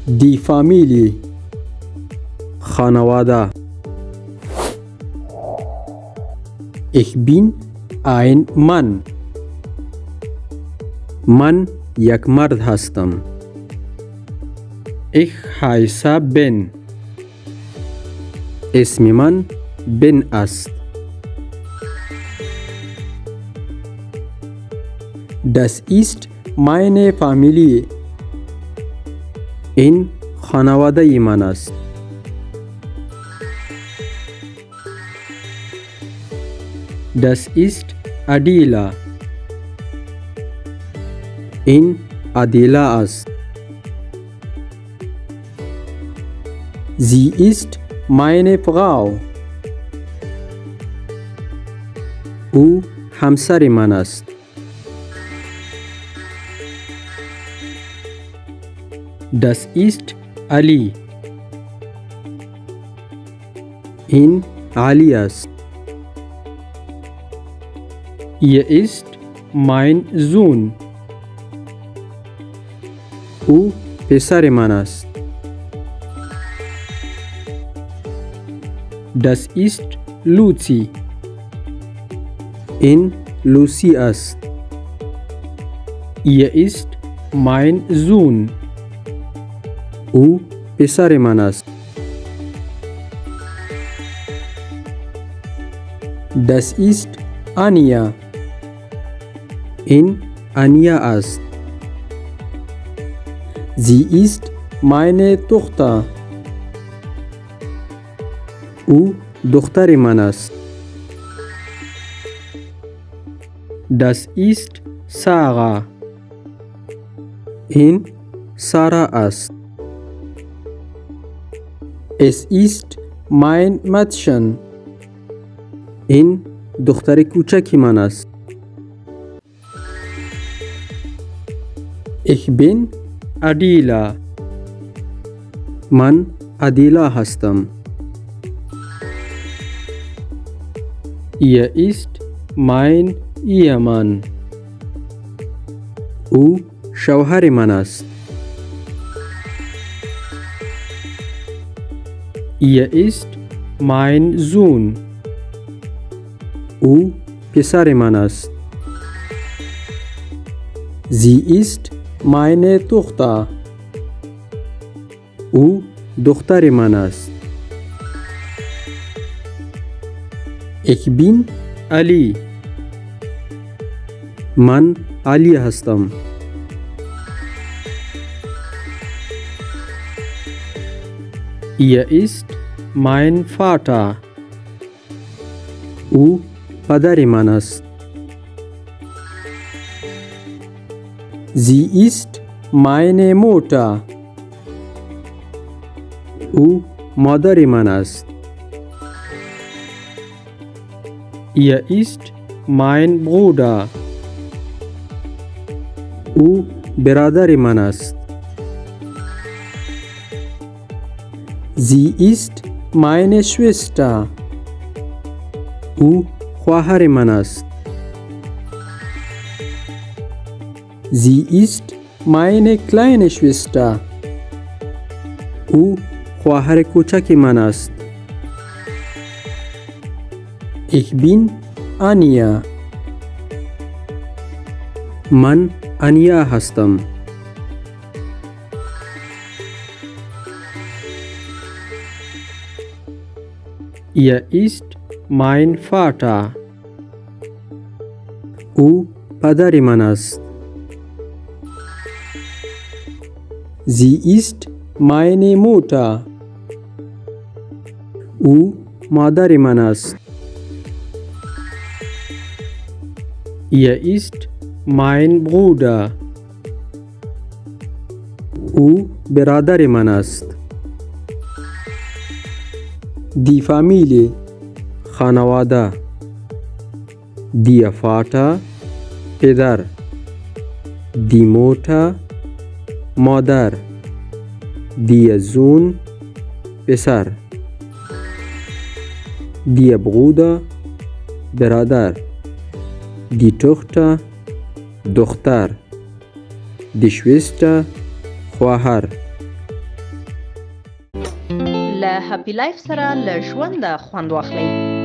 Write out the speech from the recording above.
دی فامیلی خانواده. Ich bin ein Mann. من یک مرد هستم. Ich heiße Ben. اسم من بن است. Das ist meine Familie. این خانواده من است. Das ist Adila. این عادله است. Sie ist meine Frau. او همسر من است. Das ist Ali. این علی است. Er ist mein Sohn. او پسر من است. Das ist Lucy. این لوسی است. Er ist mein Sohn. او پسر من است. Das ist Anja. این انیا است. Sie ist meine Tochter. او دختر من است. Das ist Sarah. این سارا است. Es ist mein Mädchen. این دختر کوچک من است. Ich bin Adila. من عادله هستم. Er ist mein Ehemann. او شوهر من است. Er ist mein Sohn. او پسر من است. Sie ist meine Tochter. او دختر من است. Ich bin Ali. من علی هستم. Er ist mein Vater. او پدر من است. Sie ist meine Mutter. او مادر من است. Er ist mein Bruder. او برادر من است. Sie ist meine Schwester. او خواهر من است. Sie ist meine kleine Schwester. او خواهر کوچک من است. Ich bin Anja. من انیا هستم. Er ist mein Vater. او پدر من است. Sie ist meine Mutter. او مادر من است. Er ist mein Bruder. او برادر من است. Die Familie خانواده. Der Vater پدر. Die Mutter مادر. Der Sohn پسر. Der Bruder برادر. Die Tochter دختر. Die Schwester خواهر. له هپی لایف سره له ژونده خوند واخلئ.